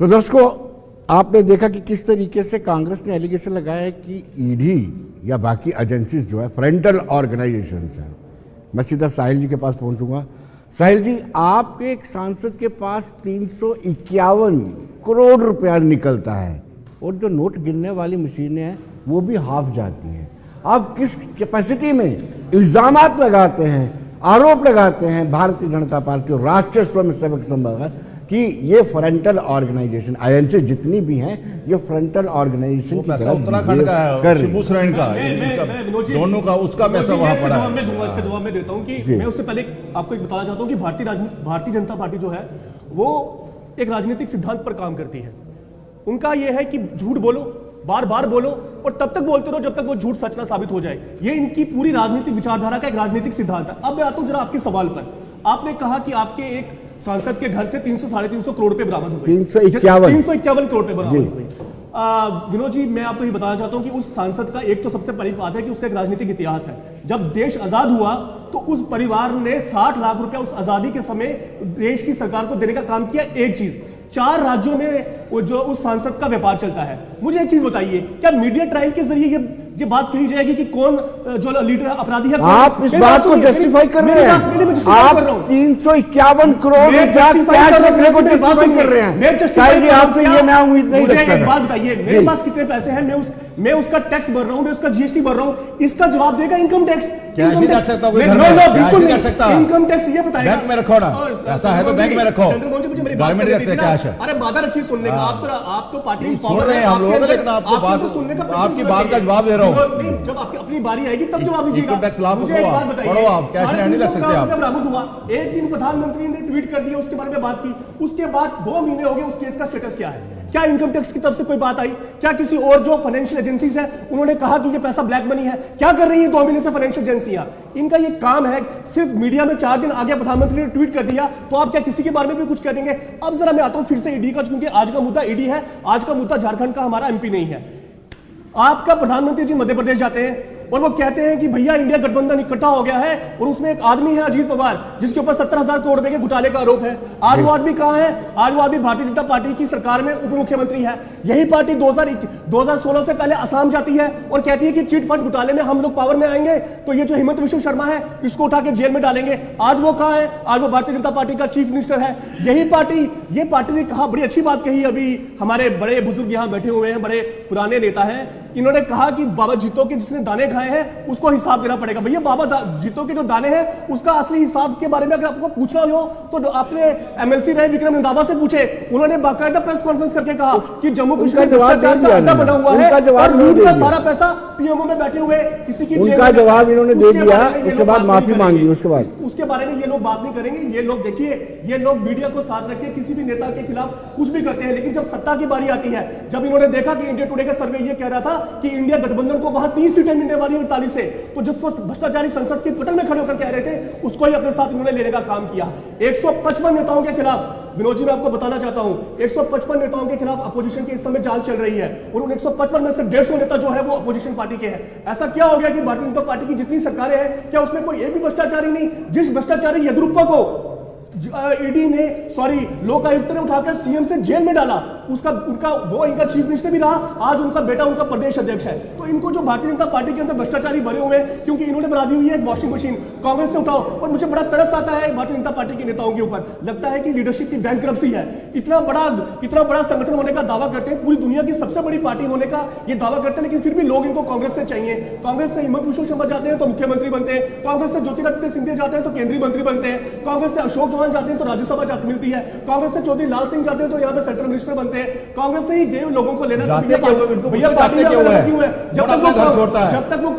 तो दर्शकों, आपने देखा कि किस तरीके से कांग्रेस ने एलिगेशन लगाया है कि ईडी या बाकी एजेंसीज जो है फ्रंटल ऑर्गेनाइजेशन है। मैं सीधा साहिल जी के पास पहुंचूंगा। साहिल जी, आपके एक सांसद के पास 351 करोड़ रुपया निकलता है और जो नोट गिनने वाली मशीनें हैं वो भी हाफ जाती हैं। आप किस कैपेसिटी में इल्जामात लगाते हैं, आरोप लगाते हैं भारतीय जनता पार्टी और राष्ट्रीय स्वयंसेवक संघ कि ये फ्रंटल ऑर्गेनाइजेशन एजेंसी जितनी भी हैं ये फ्रंटल ऑर्गेनाइजेशन की तरह उत्तराखंड का है, शिबू सोरेन का, दोनों का, उसका पैसा वहां पड़ा है। मैं दूंगा, इसका जवाब मैं देता हूं कि मैं उससे पहले आपको एक बताना चाहता हूं कि भारतीय जनता पार्टी जो है वो एक राजनीतिक सिद्धांत पर काम करती है। उनका यह है कि झूठ बोलो, बार बार बोलो और तब तक बोलते रहो जब तक वो झूठ सच ना साबित हो जाए। ये इनकी पूरी राजनीतिक विचारधारा का एक राजनीतिक सिद्धांत है। अब मैं आता हूं जरा आपके सवाल पर। आपने कहा कि आपके एक सांसद के घर से 300-350 करोड़ रुपए बरामद हुए, 351 करोड़ रुपए बरामद हुए। विनोद जी, मैं आपको ये बताना चाहता हूं कि उस सांसद का एक तो सबसे बड़ी बात है कि उसका एक राजनीतिक इतिहास है। जब देश आजाद हुआ तो उस परिवार ने 60 लाख रुपया उस आजादी के समय देश की सरकार को देने का काम किया। एक चीज, 4 राज्यों में वो जो उस सांसद का व्यापार चलता है। मुझे एक चीज बताइए, क्या मीडिया ट्रायल के जरिए ये बात कही जाएगी कि कौन जो लीडर अपराधी है? आप इस बात को जस्टिफाई कर रहे हैं। आप 351 करोड़ कैश रखने को जस्टिफाई कर रहे हैं। शायद आपसे ये मैं उम्मीद नहीं रखता था। एक बात बताइए, मेरे पास कितने पैसे हैं? मैं उसका टैक्स भर रहा हूं, मैं उसका जीएसटी भर रहा हूं। इसका जवाब देगा इनकम टैक्स। बिल्कुल नहीं कर सकता। इनकम टैक्स ये बताएगा। बैंक में रखो ना, ऐसा है तो बैंक में रखो। घर में रखते कैश है। अरे बाधा रखिए सुनने का। आप तो पार्टी सुन रहे हैं हम लोग, लेकिन आपकी बात का जवाब दे रहा हूँ। जब आपकी अपनी बारी आएगी तब जवाब दीजिएगा। मुझे एक बात बताइए, आप कैश नहीं रख सकते आप। बरामद हुआ, एक दिन प्रधानमंत्री ने ट्वीट कर दिया, उसके बारे में बात की। उसके बाद 2 महीने हो गए, उस केस का स्टेटस क्या है? क्या इनकम टैक्स की तरफ से कोई बात आई? क्या किसी और जो फाइनेंशियल एजेंसीज है उन्होंने कहा कि ये पैसा ब्लैक मनी है? क्या कर रही है 2 महीने से फाइनेंशियल एजेंसियां? इनका ये काम है, सिर्फ मीडिया में 4 दिन आगे प्रधानमंत्री ने ट्वीट कर दिया तो आप क्या किसी के बारे में भी कुछ कह देंगे? अब जरा मैं आता हूं फिर से ईडी का, क्योंकि आज का मुद्दा ईडी है, आज का मुद्दा झारखंड का हमारा एमपी नहीं है। आपका प्रधानमंत्री जी मध्य प्रदेश जाते हैं और वो कहते हैं कि भैया इंडिया गठबंधन इकट्ठा हो गया है और उसमें एक आदमी है अजीत पवार जिसके ऊपर 70,000 करोड़ रुपए के घोटाले का आरोप है। आज वो आदमी कहां है? आज वो आदमी भारतीय जनता पार्टी की सरकार में उप मुख्यमंत्री है। यही पार्टी 2016 से पहले असम जाती है और कहती है कि चिट फंड घोटाले में हम लोग पावर में आएंगे तो ये जो हिमंत विश्व शर्मा है इसको उठा के जेल में डालेंगे। आज वो कहां है? आज वो भारतीय जनता पार्टी का चीफ मिनिस्टर है। यही पार्टी ने कहा, बड़ी अच्छी बात कही, अभी हमारे बड़े बुजुर्ग यहां बैठे हुए हैं, बड़े पुराने नेता हैं, इन्होंने कहा कि बाबा जीतो के जिसने दाने खाए हैं उसको हिसाब देना पड़ेगा। भैया बाबा जीतो के जो दाने हैं उसका असली हिसाब के बारे में अगर आपको पूछना हो तो आपने एमएलसी रहे विक्रम रंधावा से पूछे। उन्होंने बाकायदा प्रेस कॉन्फ्रेंस करके कहा कि जम्मू कश्मीर भ्रष्टाचार का अड्डा बना हुआ है और लूट का सारा पैसा पीएमओ में बैठे हुए किसी की उनका जवाब इन्होंने दे दिया, उसके बाद माफी मांगी। उसके बारे में ये लोग बात नहीं करेंगे। ये लोग देखिए, ये लोग मीडिया को साथ रखे किसी भी नेता के खिलाफ कुछ भी करते हैं, लेकिन जब सत्ता की बारी आती है, जब इन्होंने देखा कि इंडिया टुडे का सर्वे ये कह रहा था कि इंडिया गठबंधन को वहां 30 सीटें मिलने वाली 48 से, तो जिसको भ्रष्टाचारी संसद के पटल में खड़े होकर कह रहे थे उसको ही अपने साथ इन्होंने लेने का काम किया। 155 नेताओं के खिलाफ, विनोद जी मैं आपको बताना चाहता हूं, 155 नेताओं के खिलाफ अपोजिशन की इस समय जांच चल रही है और उन 155 में से 150 नेता जो है वो अपोजिशन पार्टी के हैं। ऐसा क्या हो गया कि भारतीय जनता पार्टी की जितनी सरकारें हैं क्या उसमें कोई एक भी भ्रष्टाचारी नहीं? जिस भ्रष्टाचारी येदियुरप्पा को ईडी ने लोकायुक्त ने उठाकर सीएम से जेल में डाला, इनका चीफ मिनिस्टर भी रहा, आज उनका बेटा उनका प्रदेश अध्यक्ष है। तो इनको जो भारतीय जनता पार्टी के अंदर भ्रष्टाचारी भरे हुए हैं क्योंकि इन्होंने बना दी हुई है एक वॉशिंग मशीन, कांग्रेस से उठाओ। और मुझे बड़ा तरस आता है भारतीय जनता पार्टी के नेताओं के ऊपर, लगता है कि लीडरशिप की बैंकरप्सी है। इतना बड़ा संगठन होने का दावा करते हैं, पूरी दुनिया की सबसे बड़ी पार्टी होने का ये दावा करते हैं, लेकिन फिर भी लोग इनको कांग्रेस से चाहिए। कांग्रेस से हिमंत विश्व शर्मा जाते हैं तो मुख्यमंत्री बनते हैं, कांग्रेस से ज्योतिरादित्य सिंधिया जाते हैं तो केंद्रीय मंत्री बनते हैं, कांग्रेस से अशोक चौहान जाते हैं तो राज्यसभा जाती मिलती है, कांग्रेस से चौधरी लाल सिंह जाते हैं तो यहाँ पे सेंट्रल मिनिस्टर बनते हैं। कांग्रेस से ही गए लोगों को लेना भैया पार्टी क्यों है? जब तक वो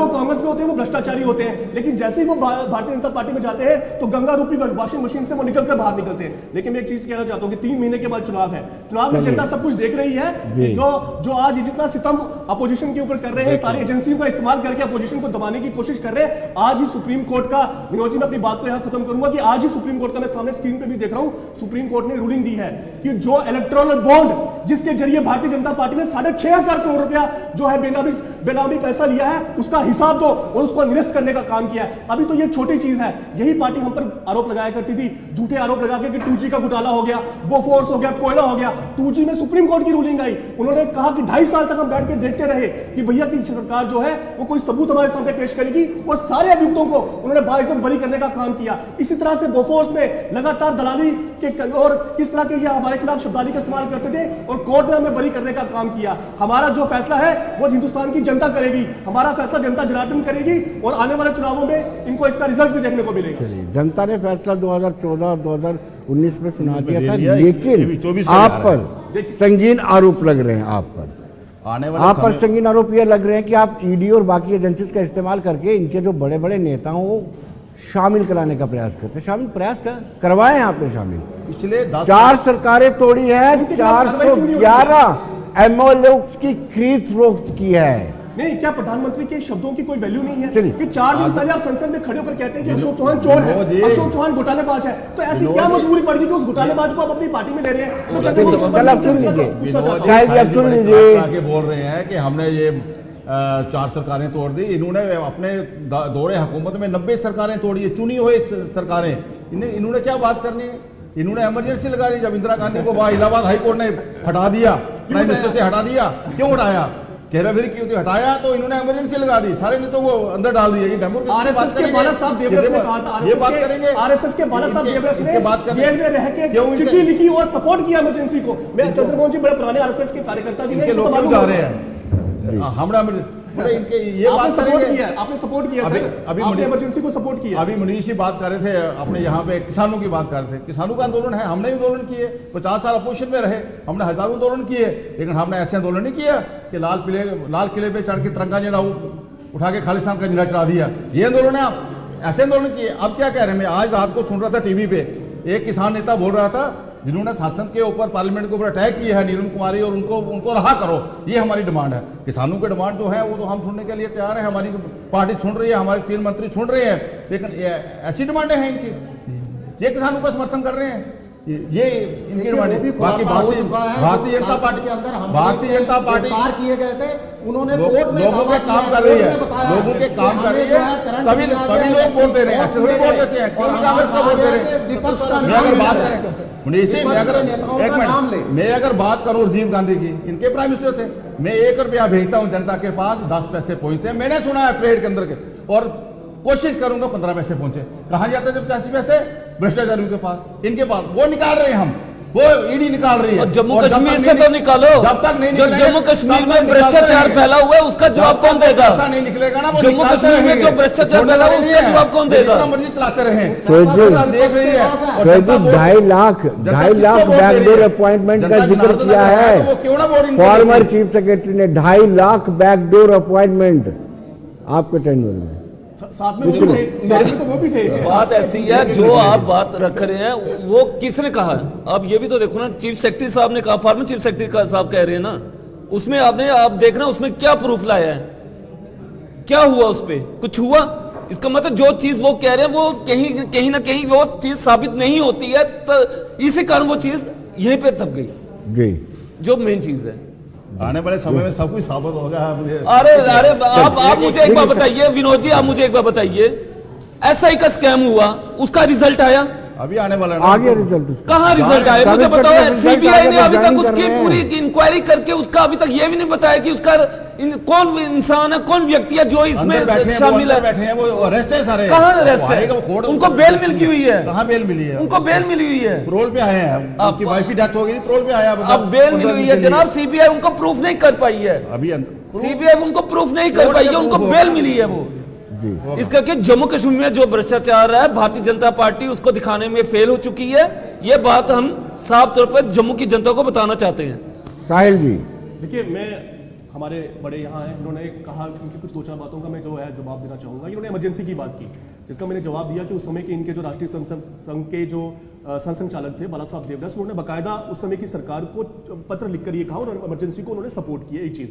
कांग्रेस में होते हैं वो भ्रष्टाचारी होते हैं, लेकिन जैसे ही वो भारतीय जनता पार्टी में जाते हैं तो गंगा रूपी वॉशिंग मशीन से वो निकलकर बाहर निकलते हैं। लेकिन मैं एक चीज कहना चाहता हूं कि 3 महीने के बाद चुनाव है, चुनाव में जनता सब कुछ देख रही है कि जो आज जितना सितम अपोजिशन के ऊपर कर रहे हैं, सारी एजेंसियों का इस्तेमाल करके अपोजिशन को दबाने की कोशिश कर रहे हैं। आज ही सुप्रीम कोर्ट का, विनोद जी मैं अपनी बात को यहां खत्म करूंगा कि आज ही सुप्रीम कोर्ट का, मैं सामने स्क्रीन पे भी देख रहा हूं, सुप्रीम कोर्ट ने रूलिंग दी है कि जो इलेक्टोरल बॉन्ड जिसके जरिए भारतीय जनता पार्टी ने 6,500 करोड़ रुपया जो है बेनामी पैसा लिया है उसका हिसाब दो और उसको निरस्त करने का काम किया है। अभी तो ये छोटी चीज है, यही पार्टी हम पर आरोप लगाया करती थी, झूठे आरोप लगा के कि 2G का घोटाला हो गया, बोफोर्स हो गया, कोयला हो गया। 2G में सुप्रीम कोर्ट की रूलिंग आई, उन्होंने कहा कि 2.5 साल तक हम बैठ के देखते रहे कि भैया की सरकार जो है वो कोई सबूत हमारे सामने पेश करेगी, और सारे अभियुक्तों को उन्होंने बाइज्जत बरी करने का काम किया। इसी तरह से बोफोर्स में लगातार दलाली के और किस तरह के ये हमारे खिलाफ शब्दावली का इस्तेमाल करते थे और कोर्ट ने हमें बरी करने का काम किया। हमारा जो फैसला है वो हिंदुस्तान की जनता करेगी, हमारा फैसला जनता जनार्दन करेगी और आने वाले चुनावों में इनको इसका रिजल्ट भी देखने को मिलेगा। चलिए, जनता ने फैसला 2014 और 2019 में सुना दिया था, ये भी लेकिन 24 आप पर संगीन आरोप लग रहे हैं। आप पर संगीन आरोप ये लग रहे हैं कि आप ईडी और बाकी एजेंसीज का इस्तेमाल करके इनके जो बड़े बड़े नेताओं को शामिल कराने का प्रयास करते हैं। शामिल प्रयास करवाए हैं आपने शामिल। पिछले 4 सरकारें तोड़ी है, 411 एमओएल की खरीद फरोख्त की है। नहीं, क्या प्रधानमंत्री के शब्दों की कोई वैल्यू नहीं है चलिए। कि 4 दिन पहले आप संसद में खड़े होकर कहते हैं कि अशोक चौहान चोर है, अशोक चौहान घोटालेबाज है, तो ऐसी क्या मजबूरी पड़ गई कि उस घोटालेबाज को आप अपनी पार्टी में ले रहे हैं? चल आप सुन लीजिए, शायद आप सुन लीजिए लीजिए। आगे बोल रहे हैं कि हमने ये 4 सरकारें तोड़ दी। इन्होंने अपने दौरे हुकूमत में 90 सरकारें तोड़ी है, चुनी हुई सरकारें। इन्होंने क्या बात करनी है? इन्होंने इमरजेंसी लगा दी। जब इंदिरा गांधी को वहां इलाहाबाद हाई कोर्ट ने हटा दिया, प्राइम मिनिस्टर से हटा दिया, क्यों हटाया? चेहराफेरी क्यों हटाया? तो इन्होंने इमरजेंसी लगा दी, सारे नेताओं को अंदर डाल दिया। ये आरएसएस के बाला साहब देवरस ने कहा था, ये बात करेंगे, आरएसएस के बाला साहब देवरस ने जेल में रह के क्यों चिट्ठी लिखी और सपोर्ट किया इमरजेंसी को। मैं चंद्रमोहन जी बड़े पुराने आरएसएस के कार्यकर्ता भी हैं, लोग क्यों जा रहे हैं? हमरा इनके ये बात करेंगे, आपने सपोर्ट किया सर, आपने इमरजेंसी को सपोर्ट किया। अभी मनीष जी बात कर रहे थे अपने यहाँ पे किसानों की बात कर रहे थे। किसानों का आंदोलन है, हमने भी आंदोलन किए, 50 साल अपोजिशन में रहे, हमने हजारों आंदोलन किए, लेकिन हमने ऐसे आंदोलन नहीं किया कि लाल किले पे चढ़ के तिरंगा झंडा उठा के खालिस्तान का झंडा चढ़ा दिया। ये आंदोलन है, आप ऐसे आंदोलन किए। अब क्या कह रहे हैं? मैं आज रात को सुन रहा था टीवी पे, एक किसान नेता बोल रहा था जिन्होंने शासन के ऊपर, पार्लियामेंट के ऊपर अटैक किया है, नीलम कुमारी, और उनको रहा करो, ये हमारी डिमांड है। किसानों की डिमांड जो है वो तो हम सुनने के लिए तैयार है, हमारी पार्टी सुन रही है, हमारे 3 मंत्री सुन रहे हैं, लेकिन ऐसी डिमांडें हैं इनकी, ये किसानों का समर्थन कर रहे हैं, ये इनकी डिमांड है। बाकी भारतीय जनता पार्टी के अंदर भारतीय जनता पार्टी किए गए थे, उन्होंने कोर्ट में लोगों के काम कर रही है, लोगों के काम कर रही है, तभी लोग बोलते रहे, ऐसे थोड़ी बोल देते हैं। कांग्रेस का बोलते रहे। विपक्ष का मैं अगर बात करें, मैं अगर बात करूं राजीव गांधी की, इनके प्राइम मिनिस्टर थे, मैं 1 रुपया भेजता हूं जनता के पास, 10 पैसे पहुंचते हैं। मैंने सुना है परेड के अंदर के, और कोशिश करूंगा 15 पैसे पहुंचे। कहां जाते थे 85 पैसे? भ्रष्टाचारियों के पास, इनके पास। वो निकाल रहे हैं, हम वो ईडी निकाल रही है। जम्मू कश्मीर से तो निकालो, जब तक नहीं जो जम्मू कश्मीर में भ्रष्टाचार फैला हुआ है उसका जवाब कौन देगा? नहीं निकलेगा ना, जम्मू कश्मीर में जो भ्रष्टाचार फैला हुआ है उसका जवाब कौन देगा? मर्जी चलाते रहे, देख रही है। 2.5 लाख बैकडोर अपॉइंटमेंट का जिक्र किया है। फॉर्मर चीफ सेक्रेटरी ने 2.5 लाख बैकडोर अपॉइंटमेंट आपके टेन्योर में। साथ में वो भी थे। बात ऐसी है, जो आप बात रख रहे हैं वो किसने कहा है? अब ये भी तो देखो ना, चीफ सेक्रेटरी साहब ने कहा, फॉर्मर चीफ सेक्रेटरी साहब कह रहे हैं ना, उसमें आप देखना उसमें क्या प्रूफ लाया है, क्या हुआ उस पे? कुछ हुआ? इसका मतलब जो चीज वो कह रहे हैं वो कहीं ना कहीं वो चीज साबित नहीं होती है, तो इसी कारण वो चीज यहीं पे दब गई जी, जो मेन चीज है। आने वाले समय में सब कुछ साबित होगा। अरे आप मुझे एक बार बताइए विनोद जी, आप मुझे एक बार बताइए, एसआई का स्कैम हुआ, उसका रिजल्ट आया? अभी आने वाला आगे रिजल्ट कहाँ रिजल्ट आया मुझे बताओ। सीबीआई ने अभी तक उसकी पूरी इंक्वायरी करके उसका अभी तक ये भी नहीं बताया कि उसका कौन इंसान है, कौन व्यक्ति है जो इसमें शामिल है। बैठे हैं वो अरेस्ट है सारे। कहाँ अरेस्ट है? उनको बेल मिल हुई है। कहाँ बेल मिली है? उनको बेल मिली हुई है, पेरोल पे आए हैं, उनकी वाइफ की डेथ हो गई, पेरोल पे आया। अब बेल मिली हुई है जनाब, सीबीआई उनको प्रूफ नहीं कर पाई है, अभी सीबीआई उनको प्रूफ नहीं कर पाई है, उनको बेल मिली है वो। इस करके जम्मू कश्मीर में जो भ्रष्टाचार है भारतीय जनता पार्टी उसको दिखाने में फेल हो चुकी है। ये बात हम साफ तौर पर जम्मू की जनता को बताना चाहते हैं। साहिल जी देखिए, मैं हमारे बड़े यहाँ हैं जिन्होंने कहा, क्योंकि कुछ 2-4 बातों का मैं जो है जवाब देना चाहूँगा। इन्होंने इमरजेंसी की बात की, जिसका मैंने जवाब दिया कि उस समय के इनके जो राष्ट्रीय संघ के जो संचालक थे बाला साहब देवदास, उन्होंने बाकायदा उस समय की सरकार को पत्र लिखकर ये कहा और इमरजेंसी को उन्होंने सपोर्ट किया। एक चीज़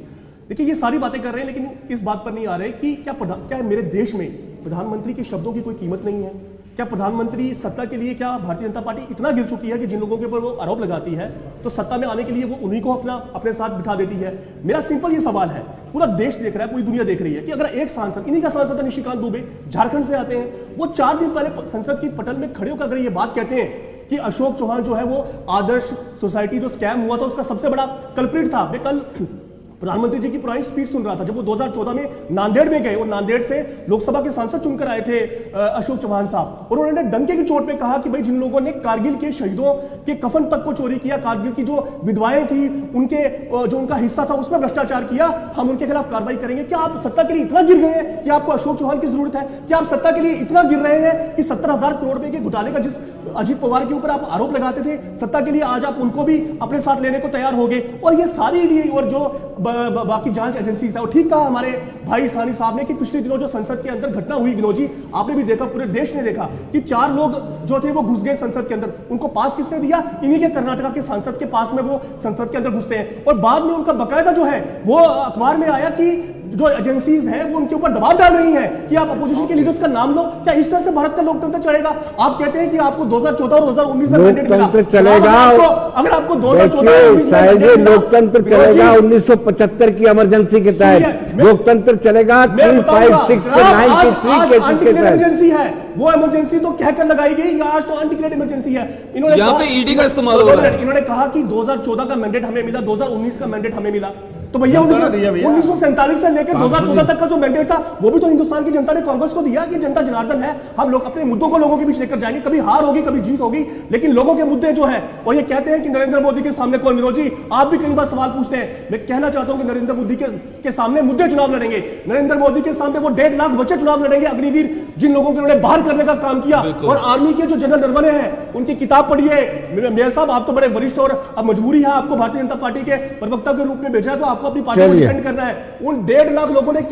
देखिए, ये सारी बातें कर रहे हैं लेकिन इस बात पर नहीं आ रहे कि क्या मेरे देश में प्रधानमंत्री के शब्दों की कोई कीमत नहीं है? क्या प्रधानमंत्री सत्ता के लिए, क्या भारतीय जनता पार्टी इतना गिर चुकी है कि जिन लोगों के ऊपर वो आरोप लगाती है तो सत्ता में आने के लिए वो उन्हीं को अपने साथ बिठा देती है? मेरा सिंपल ये सवाल है, पूरा देश देख रहा है, पूरी दुनिया देख रही है कि अगर एक सांसद, इन्हीं का सांसद है निशिकांत दुबे, झारखंड से आते हैं, वो 4 दिन पहले संसद की पटल में खड़े होकर अगर ये बात कहते हैं कि अशोक चौहान जो है वो आदर्श सोसाइटी जो स्कैम हुआ था उसका सबसे बड़ा कल्प्रिट था। मैं कल प्रधानमंत्री जी की पुरानी स्पीच सुन रहा था जब वो 2014 में नांदेड़ में गए और नांदेड़ से लोकसभा के सांसद चुनकर आए थे अशोक चौहान साहब, और उन्होंने डंके की चोट पे कहा कि भाई जिन लोगों ने कारगिल के शहीदों के कफन तक को चोरी किया, कारगिल की जो विधवाएं थी उनके जो उनका हिस्सा था उसमें भ्रष्टाचार किया, हम उनके खिलाफ कार्रवाई करेंगे। क्या आप सत्ता के लिए इतना गिर गए हैं कि आपको अशोक चौहान की जरूरत है? क्या आप सत्ता के लिए इतना गिर रहे हैं कि 70,000 करोड़ रुपए के घोटाले का जिस अजीत पवार के ऊपर आप आरोप लगाते थे, सत्ता के लिए आज आप उनको भी अपने साथ लेने को तैयार हो गए? और ये सारी ईडी और जो बाकी जांच एजेंसीज है, और ठीक कहा हमारे भाई सानी साहब ने कि पिछले दिनों जो संसद के अंदर घटना हुई, विनोद जी आपने भी देखा, पूरे देश ने देखा कि 4 लोग जो थे वो घुस गए संसद के अंदर। उनको पास किसने दिया? इन्हीं के कर्नाटका के सांसद के पास में वो संसद के अंदर घुसते हैं, और बाद में उनका बकायदा जो है वो अखबार में आया कि जो एजेंसीज हैं वो उनके ऊपर दबाव डाल रही हैं कि आप अपोजिशन के लीडर्स का नाम लो। क्या इस तरह से भारत का लोकतंत्र चलेगा? आप कहते हैं कि आपको 2014 और 2019 में मैंडेट मिला, लोकतंत्र चलेगा। अगर आपको 2014 लोकतंत्र चलेगा 1975 की इमरजेंसी के तहत, लोकतंत्र चलेगा 356 के 93 के तहत। इमरजेंसी है वो, इमरजेंसी तो कहकर लगाई गई, आज तो अनडिक्लेयर्ड इमरजेंसी है। इन्होंने यहाँ पे ईडी का इस्तेमाल हो रहा है। इन्होंने कहा कि 2014 का मैंडेट हमें मिला, 2019 का मैंडेट हमें मिला, तो भैया 1947 से लेकर 2014 तक का जो मैंडेट था वो भी तो हिंदुस्तान की जनता ने कांग्रेस को दिया कि जनता जनार्दन है, हम लोग अपने मुद्दों को लोगों के बीच लेकर जाएंगे, कभी हार होगी कभी जीत होगी, लेकिन लोगों के मुद्दे जो है। और ये कहते हैं कि नरेंद्र मोदी के सामने कौन? विनोद जी आप भी कई बार सवाल पूछते हैं, मैं कहना चाहता हूं कि नरेंद्र मोदी के सामने मुद्दे चुनाव लड़ेंगे, नरेंद्र मोदी के सामने वो 1.5 लाख बच्चे चुनाव लड़ेंगे, अग्निवीर जिन लोगों को उन्होंने बाहर करने का काम किया, और आर्मी के जो जनरल नरवणे हैं उनकी किताब पढ़िए। मेयर साहब आप तो बड़े वरिष्ठ, और अब मजबूरी है आपको भारतीय जनता पार्टी के प्रवक्ता के रूप में भेजा, तो आपको अपनी पार्टी को डिफेंड करना है। उन 1.5 लाख लोगों ने, उन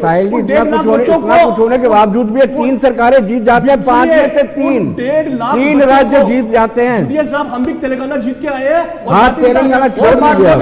1.5 लाख बच्चों को कुछ होने के बावजूद भी 3 सरकारें जीत जाती हैं, 5 में से 3 राज्य जीत जाते हैं। साहब हम भी तेलंगाना जीत के आए हैं, तेलंगाना छोड़ दीजिए,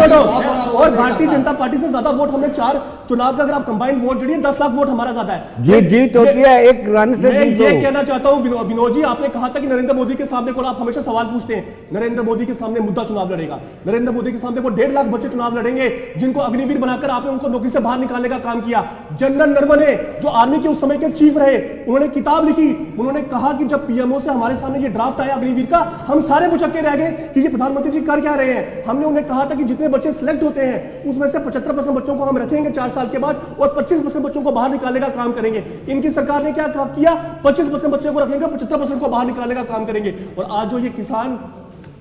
और भारतीय जनता पार्टी से ज्यादा वोट हमने 4 चुनाव का, अगर आप कंबाइंड वोट जोड़िए 10 लाख वोट हमारा ज्यादा है। जीत होती है एक रन से। मैं ये कहना चाहता हूं विनोद जी, आपने कहा था कि नरेंद्र मोदी के सामने को आप हमेशा सवाल पूछते हैं, नरेंद्र मोदी के सामने मुद्दा चुनाव लड़ेगा, नरेंद्र मोदी के सामने वो 1.5 लाख बच्चे चुनाव लड़ेंगे जिनको अग्निवीर बनाकर आपने उनको नौकरी से बाहर निकालने का काम किया। जनरल नरवणे जो आर्मी के उस समय के चीफ रहे, उन्होंने किताब लिखी, उन्होंने कहा कि जब पीएमओ से हमारे सामने ये ड्राफ्ट आया अग्निवीर का, हम सारे बुचक्के रह गए कि ये प्रधानमंत्री जी कर क्या रहे हैं। हमने उन्हें कहा था कि जितने बच्चे सिलेक्ट होते हैं उसमें से 75% बच्चों को हम रखेंगे 4 साल के बाद, और 25% बच्चों को बाहर निकालने का काम करेंगे। इनकी सरकार ने क्या किया? 25% बच्चों को रखेंगे, 75% को बाहर निकालने का काम करेंगे। और आज जो ये किसान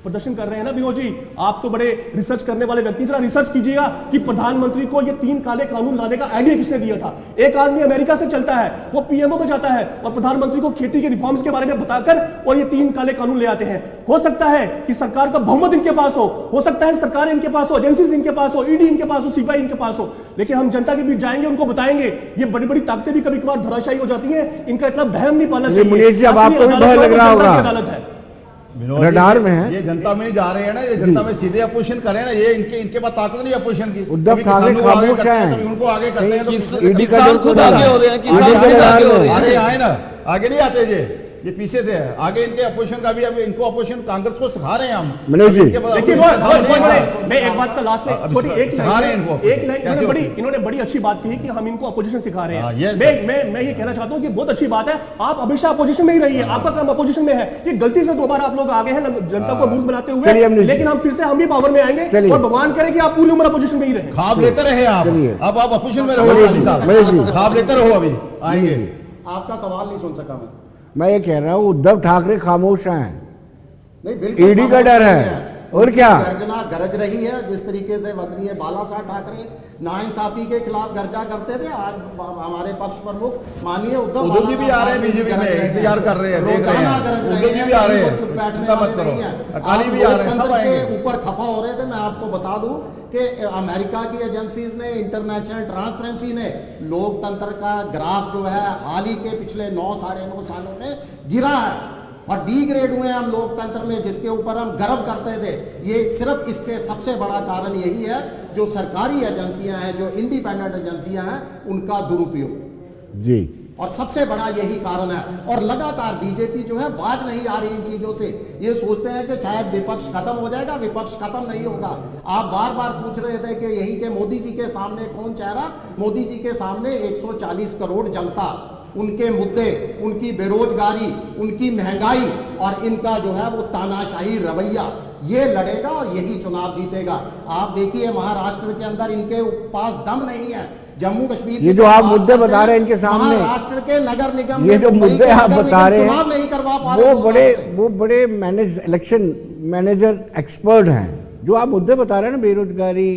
प्रदर्शन कर रहे हैं ना विनोद जी, आप तो बड़े रिसर्च करने वाले व्यक्ति, जरा रिसर्च कीजिएगा कि प्रधानमंत्री को ये 3 काले कानून लाने का आइडिया किसने दिया था। एक आदमी अमेरिका से चलता है, वो पीएमओ में जाता है और प्रधानमंत्री को खेती के रिफॉर्म्स के बारे में बताकर और ये 3 काले कानून ले आते हैं। हो सकता है कि सरकार का बहुमत इनके पास हो सकता है सरकार इनके पास हो, एजेंसीज इनके पास हो, ईडी इनके पास हो, सीबीआई इनके पास हो, लेकिन हम जनता के बीच जाएंगे, उनको बताएंगे। ये बड़ी बड़ी ताकतें भी कभी कभार धराशायी हो जाती है, इनका इतना भ्रम नहीं पालना चाहिए। आपको भी भय लग रहा होगा, अदालत है रडार में है, ये जनता में जा रहे हैं ना, ये जनता में सीधे अपोजिशन करें ना, ये इनके पास ताकत नहीं अपोजिशन की। उद्धव ठाकरे खामोश हैं, उनको आगे करते हैं, किसान खुद आगे हो रहे हैं, किसान खुद आगे हो रहे हैं। आगे आए ना, आगे नहीं आते ये पीछे से है, आगे इनके अपोजिशन का भी, अभी इनको अपोजिशन कांग्रेस को सिखा रहे हैं हम। मनोज जी देखिए मैं एक बात का लास्ट में छोटी एक लाइन, इन्होंने बड़ी अच्छी बात कही कि हम इनको अपोजिशन सिखा रहे हैं। मैं ये कहना चाहता हूं कि बहुत अच्छी बात है, आप हमेशा अपोजिशन में ही रहिए, आपका काम अपोजिशन में है। ये गलती से 2 बार आप लोग आगे हैं जनता को मूर्ख बनाते हुए, लेकिन हम फिर से हम भी पावर में आएंगे और भगवान करे कि आप पूरी उम्र अपोजिशन में ही रहे। ख्वाब लेते रहे आप, अब आप अपोजिशन में रहो, ख्वाब लेते रहो, अभी आएंगे। आपका सवाल नहीं सुन सका मैं ये कह रहा हूं उद्धव ठाकरे खामोश हैं, नहीं बिल्कुल ईडी का डर है और क्या गर्जना गरज रही है। जिस तरीके से वदनीय बाला साहब ठाकरे नाइंसाफी के खिलाफ गर्जा करते थे, आज हमारे पक्ष प्रमुख माननीय उद्धव जी भी आ रहे हैं, बीजेपी में इंतजार कर रहे हैं, देख रहे हैं, उद्धव जी भी आ रहे हैं, चुप बैठने वाले नहीं है, अकाली भी आ रहे हैं, सब आएंगे। ऊपर खफा हो रहे थे। मैं आपको बता दूं कि अमेरिका की एजेंसीज ने, इंटरनेशनल ट्रांसपेरेंसी ने लोकतंत्र का ग्राफ जो है हाल ही के पिछले 9 साढ़े 9 सालों में गिरा है और डिग्रेड हुए हम लोकतंत्र में, जिसके ऊपर हम गर्व करते थे। ये सिर्फ इसके सबसे बड़ा कारण यही है जो सरकारी एजेंसियां हैं, जो इंडिपेंडेंट एजेंसियां हैं, उनका दुरुपयोग। जी और सबसे बड़ा यही कारण है। और लगातार बीजेपी जो है बाज नहीं आ रही इन चीजों से। ये सोचते हैं कि शायद विपक्ष खत्म हो जाएगा, विपक्ष खत्म नहीं होगा। आप बार बार पूछ रहे थे कि यही के मोदी जी के सामने कौन चेहरा, मोदी जी के सामने 140 करोड़ जनता, उनके मुद्दे, उनकी बेरोजगारी, उनकी महंगाई और इनका जो है वो तानाशाही रवैया, ये लड़ेगा और यही चुनाव जीतेगा। आप देखिए महाराष्ट्र के अंदर इनके पास दम नहीं है। जम्मू कश्मीर ये जो आप मुद्दे बता रहे हैं इनके सामने, महाराष्ट्र के नगर निगम, ये जो मुद्दे आप बता रहे हैं चुनाव नहीं करवा पा रहे, वो बड़े इलेक्शन मैनेजर एक्सपर्ट हैं। जो आप मुद्दे बता रहे हैं ना, बेरोजगारी,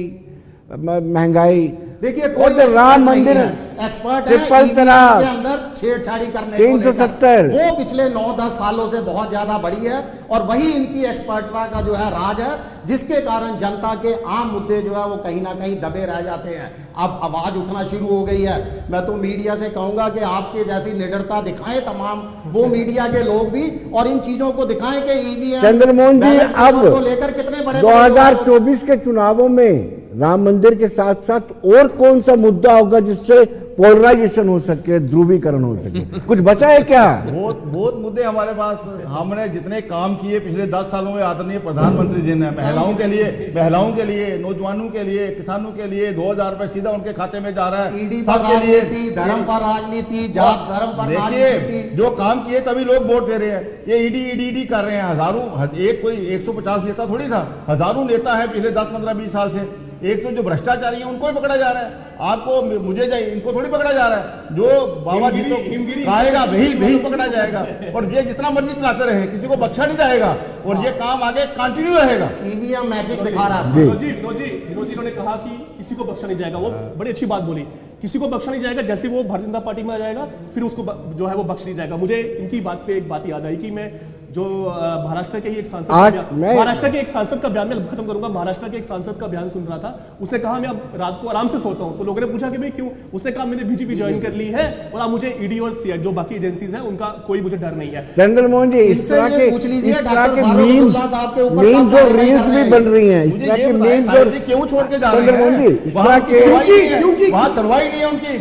महंगाई, देखिए कोई राम मंदिर एक्सपर्ट ट्रिपल तलाक के अंदर छेड़छाड़ी करने 370 वो पिछले 9-10 सालों से बहुत ज्यादा बढ़ी है और वही इनकी एक्सपर्टता का जो है राज है, जिसके कारण जनता के आम मुद्दे जो है वो कहीं ना कहीं दबे रह जाते हैं। अब आवाज उठना शुरू हो गई है। मैं तो मीडिया से कहूंगा कि आपके जैसी निडरता दिखाएं तमाम वो मीडिया के लोग भी, और इन चीजों को दिखाएं कि ईवीएम चंद्रमोहन जी अब को लेकर कितने बड़े 2024 के चुनावों में राम मंदिर के साथ साथ और कौन सा मुद्दा होगा जिससे पोलराइजेशन हो सके, ध्रुवीकरण हो सके? कुछ बचा है क्या? बहुत मुद्दे हमारे पास। हमने जितने काम किए पिछले 10 सालों में आदरणीय प्रधानमंत्री जी ने महिलाओं के लिए, नौजवानों के लिए, किसानों के लिए 2000 रुपए सीधा उनके खाते में जा रहा है। ईडी पर राजनीति, धर्म पर राजनीति, जात धर्म पर राजनीति, जो काम किए तभी लोग वोट दे रहे हैं। ये ईडी कर रहे हैं। हजारों, एक कोई 150 नेता थोड़ी था, हजारों नेता है पिछले 10, 15, 20 साल से। एक तो जो भ्रष्टाचारी है उनको ही पकड़ा जा रहा है, आपको मुझे जाए इनको थोड़ी पकड़ा जा रहा है। जो बाबा जी तो खाएगा वही पकड़ा जाएगा, और ये जितना मर्जी चलाते रहे, किसी को बख्शा नहीं जाएगा, और ये काम आगे कंटिन्यू रहेगा। ईवीएम मैजिक दिखा रहा है। विनोद जी ने कहा कि किसी को बख्शा नहीं जाएगा, वो बड़ी अच्छी बात बोली। किसी को बख्शा नहीं जाएगा, जैसे वो भारतीय जनता पार्टी में आ जाएगा फिर उसको जो है वो बख्श नहीं जाएगा। मुझे इनकी बात पे एक बात याद आई कि मैं जो महाराष्ट्र के ही एक सांसद का बयान में खत्म करूंगा। महाराष्ट्र के एक सांसद का बयान सुन रहा था, उसने कहा मैं अब रात को आराम से सोता हूं। तो लोगों ने पूछा कि भाई क्यों? उसने कहा मैंने बीजेपी ज्वाइन कर ली है और अब मुझे ईडी और सीआईडी जो बाकी एजेंसीज हैं उनका कोई मुझे डर नहीं है। चंद्रमोहन जी, इस तरह के मीम्स और रील्स भी बन रही हैं। इस तरह के मीम्स और क्यों छोड़ के जा रहे हैं? चंद्रमोहन जी, इस तरह के वहां सरवाई नहीं है उनकी,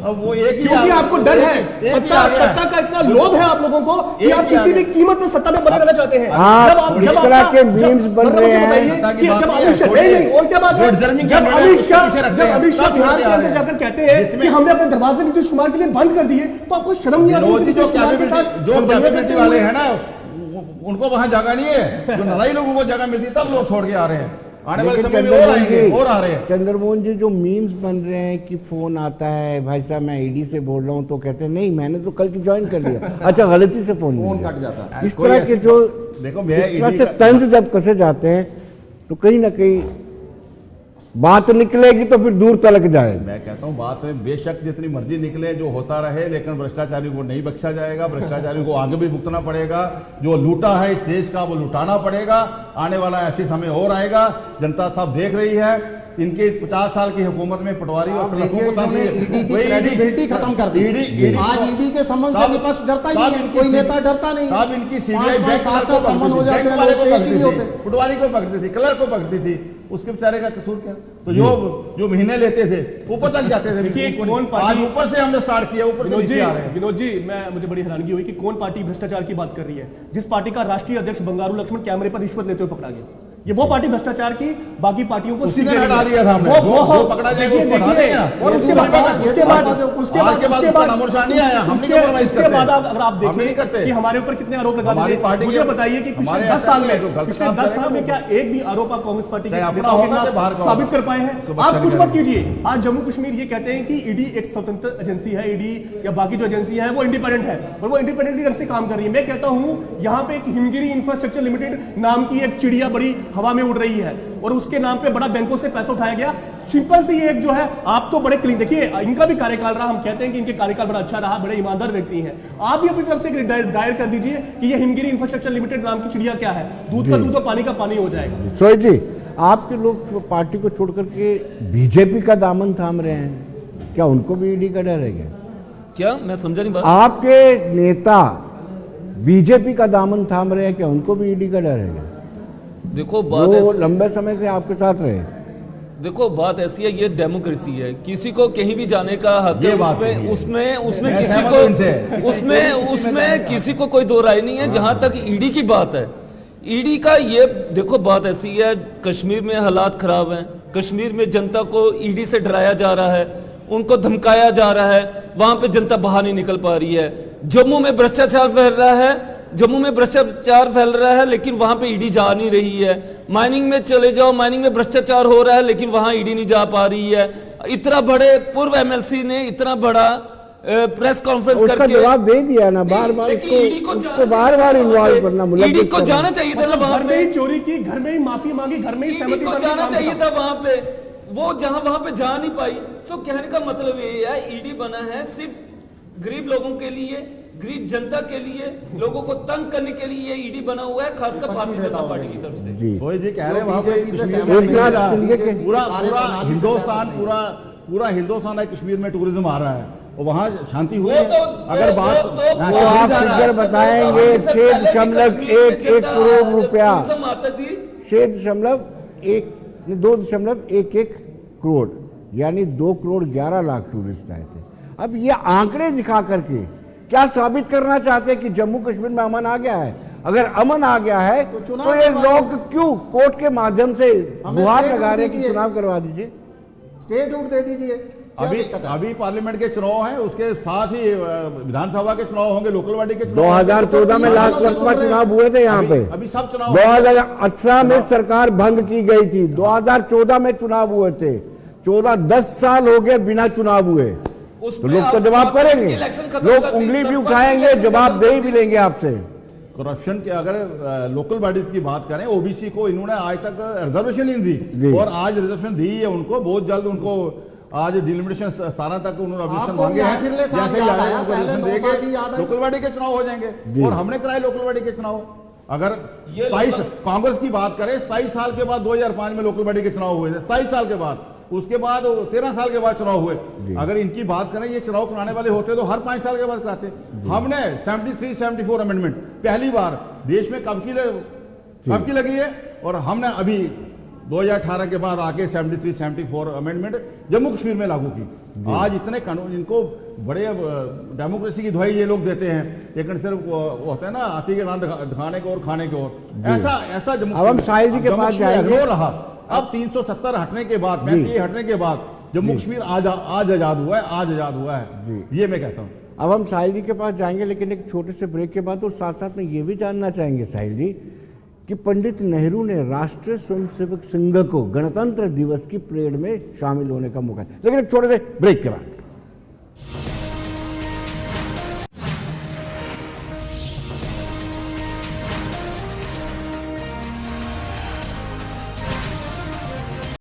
वो एक ही, क्योंकि आपको डर है, सत्ता का इतना लोभ है आप लोगों को कि आप किसी भी कीमत में सत्ता में बने रहना चाहते हैं। इस तरह के मीम्स बन रहे हैं। जब अमित शाह बिहार के अंदर जाकर कहते हैं कि हमने अपने दरवाजे नीतीश कुमार के लिए बंद कर दिए, तो आपको शर्म नहीं आती? जो कैपेबिलिटी वाले हैं ना, उनको वहां जगह नहीं है। जो नलाई लोगों को जगह मिलती तब लोग छोड़ के आ रहे हैं। आने वाले समय में और आएंगे, और आ रहे हैं। चंद्रमोहन जी, जो मीम्स बन रहे हैं कि फोन आता है, भाई साहब मैं ईडी से बोल रहा हूं, तो कहते हैं नहीं मैंने तो कल की ज्वाइन कर लिया। अच्छा, गलती से फोन कट जाता है। इस तरह के जो देखो, इस तरह से तंज जब कसे जाते हैं तो कहीं ना कहीं बात निकलेगी तो फिर दूर तलक जाएगी। मैं कहता हूँ बात में बेशक जितनी मर्जी निकले, जो होता रहे, लेकिन भ्रष्टाचारी को नहीं बख्शा जाएगा। भ्रष्टाचारी को आगे भी भुगतना पड़ेगा। जो लूटा है इस देश का वो लुटाना पड़ेगा। आने वाला ऐसे समय और आएगा, जनता सब देख रही है। इनके 50 साल की हुकूमत में पटवारी और ईडी की क्रेडिबिलिटी खत्म कर दी। आज ईडी के संबंध से विपक्ष डरता ही नहीं है, कोई नेता डरता नहीं। अब इनकी सीबीआई बैंक संबंध हो जाते हैं, लोग पेश ही नहीं होते। पटवारी को पकड़ती थी, क्लर्क को पकड़ती थी, उसके बेचारे का कसूर क्या? तो जो महीने लेते थे ऊपर तक जाते थे। देखिए कौन पार्टी, ऊपर से हमने स्टार्ट किया, ऊपर से नीचे आ रहे हैं। विनोद जी, मुझे बड़ी हैरानगी हुई कि कौन पार्टी भ्रष्टाचार की बात कर रही है। जिस पार्टी का राष्ट्रीय अध्यक्ष बंगारू लक्ष्मण कैमरे पर रिश्वत लेते हुए पकड़ा गया, ये वो पार्टी भ्रष्टाचार की बाकी पार्टियों को सीधे हटा दिया था हमने। वो पकड़ा जाएगा उसको हटा देंगे। और उसके बाद अगर आप देखें कि हमारे ऊपर कितने आरोप लगा दिए, मुझे बताइए कि पिछले 10 साल में क्या एक भी आरोप आप कांग्रेस पार्टी के नेताओं के खिलाफ साबित कर पाए हैं? आप कुछ मत कीजिए। आज जम्मू कश्मीर ये कहते हैं कि ईडी एक स्वतंत्र एजेंसी है, ईडी या बाकी जो एजेंसी है वो इंडिपेंडेंट है और वो इंडिपेंडेंटली ढंग से काम कर रही है। मैं कहता हूं यहां पे एक हिमगिरी इंफ्रास्ट्रक्चर लिमिटेड नाम की एक चिड़िया बड़ी हवा में उड़ रही है और उसके नाम पे बड़ा बैंकों से पैसा उठाया गया। सिंपल सी एक जो है, आप तो बड़े क्लीन, देखिए इनका भी कार्यकाल रहा, हम कहते हैं कि इनके कार्यकाल बड़ा अच्छा रहा, बड़े ईमानदार व्यक्ति हैं। आप भी अपनी तरफ से दायर कर दीजिए कि ये हिमगिरी इंफ्रास्ट्रक्चर लिमिटेड नाम की चिड़िया क्या है, दूध का दूध और पानी का पानी हो जाएगा। सोहेल जी, आपके लोग पार्टी को छोड़ करके बीजेपी का दामन थाम रहे हैं, क्या उनको भी ईडी का डर है क्या? मैं समझा नहीं बात। आपके नेता बीजेपी का दामन थाम रहे हैं, क्या उनको भी ईडी का डर है? देखो बात वो लंबे समय से आपके साथ रहे। देखो बात ऐसी है, ये डेमोक्रेसी है, किसी को कहीं भी जाने का हक ये है, बात उसमें नहीं है। उसमें उसमें मैं किसी सहमत को हूं इनसे। उसमें किसी को कोई दो राय नहीं है। जहां तक ईडी की बात है, ईडी का ये देखो बात ऐसी है, कश्मीर में हालात खराब हैं, कश्मीर में जनता को ईडी से डराया जा रहा है, उनको धमकाया जा रहा है, वहां पे जनता बाहर नहीं निकल पा रही है। जम्मू में भ्रष्टाचार फैल रहा है, जम्मू में भ्रष्टाचार फैल रहा है, लेकिन वहां पे ईडी जा नहीं रही है। माइनिंग में चले जाओ, माइनिंग में भ्रष्टाचार हो रहा है, लेकिन वहां ईडी नहीं जा पा रही है। इतना बड़े पूर्व एमएलसी ने इतना बड़ा प्रेस कॉन्फ्रेंस उसका करके जवाब दे दिया ना, बार बार लेकिन ईडी को उसको बार बार इन्वॉल्व करना, ईडी को जाना चाहिए था ना वहां घर में पे, ही चोरी की, घर में ही माफी मांगी, घर में ही ईडी सहमति को बन के जाना काम चाहिए किया। था वहां पे, वो जहां वहां पे जा नहीं पाई। सो कहने का मतलब ये है, ईडी बना है सिर्फ गरीब लोगों के लिए, गरीब जनता के लिए, लोगों को तंग करने के लिए ये ईडी बना हुआ है, खासकर भारतीय जनता पार्टी की तरफ से। जी सोई जी कह रहे हैं वहां पे बीजेपी से कश्मीर सहमत में नहीं है। शिंदे के पूरा कार्य पूरा प्रणाली से हिंदुस्तान सहमत नहीं। पूरा हिंदुस्तान है, कश्मीर में टूरिज्म आ रहा है और वहां शांति हुई वो है। तो अगर बात वो आप फिगर बताएंगे 6.11 करोड़ रुपया, 2.11 करोड़, यानी 2 करोड़ 11 लाख टूरिस्ट आए थे। अब ये आंकड़े दिखा करके क्या साबित करना चाहते हैं कि जम्मू कश्मीर में अमन आ गया है? अगर अमन आ गया है तो चुनाव तो ये करवाइए। लोग क्यों कोर्ट के माध्यम से हमें गुहार स्टेट लगा रहे हैं कि दीजिए। चुनाव करवा दीजिए? स्टेटहुड दे दीजिए, क्या अभी दिक्कत है? अभी पार्लियामेंट के चुनाव हैं, उसके साथ ही विधानसभा के चुनाव होंगे, लोकल बॉडी के चुनाव 2014 में लास्ट लोकसभा चुनाव हुए थे यहाँ पे। अभी सब चुनाव 2018 में सरकार भंग की गई थी, 2014 में चुनाव हुए थे, 10 साल हो गए बिना चुनाव हुए। तो लोग तो जवाब करेंगे, लोग उंगली भी उठाएंगे, जवाबदेही भी लेंगे आपसे। करप्शन के अगर लोकल बॉडीज की बात करें, ओबीसी को इन्होंने आज तक रिजर्वेशन नहीं जी। दी और आज रिजर्वेशन दी है उनको, बहुत जल्द उनको आज डिलिमिटेशन 17 तक उन्होंने रिजर्वेशन आपको मांगे भी हैं। आखिरले साल जैसे ही याद आएगा आया, उनको पहले रिजर्वेशन 9 साल की याद देंगे, आई। लोकल बॉडी के चुनाव हो जाएंगे और हमने कराए लोकल बॉडी के चुनाव। अगर ये 27 कांग्रेस की बात करें, 27 साल के बाद 2005 में लोकल बॉडी के चुनाव हुए थे, 27 साल के बाद, उसके बाद 13 साल के बाद चुनाव हुए। अगर इनकी बात करें, ये चुनाव कराने वाले होते तो हर 5 साल के बाद कराते। हमने 73-74 अमेंडमेंट पहली बार देश में कब की लगी है, और हमने अभी 2018 के बाद आके 73-74 अमेंडमेंट जम्मू कश्मीर में लागू की। आज इतने कानून, इनको बड़े डेमोक्रेसी की दुहाई ये लोग देते हैं, लेकिन सिर्फ वो होता है ना, हाथी के नाम दिखाने को और खाने को और ऐसा जम्मू अब हम साहिल जी के पास जाएंगे। रहा। अब 370 हटने के बाद, 35 हटने के बाद जम्मू कश्मीर आज आजाद हुआ है, आज आजाद हुआ है, ये मैं कहता हूँ। अब हम साहिल जी के पास जाएंगे, लेकिन एक छोटे से ब्रेक के बाद, और साथ साथ में ये भी जानना चाहेंगे साहिल जी कि पंडित नेहरू ने राष्ट्रीय स्वयंसेवक संघ को गणतंत्र दिवस की परेड में शामिल होने का मौका, लेकिन एक छोटे से ब्रेक के बाद।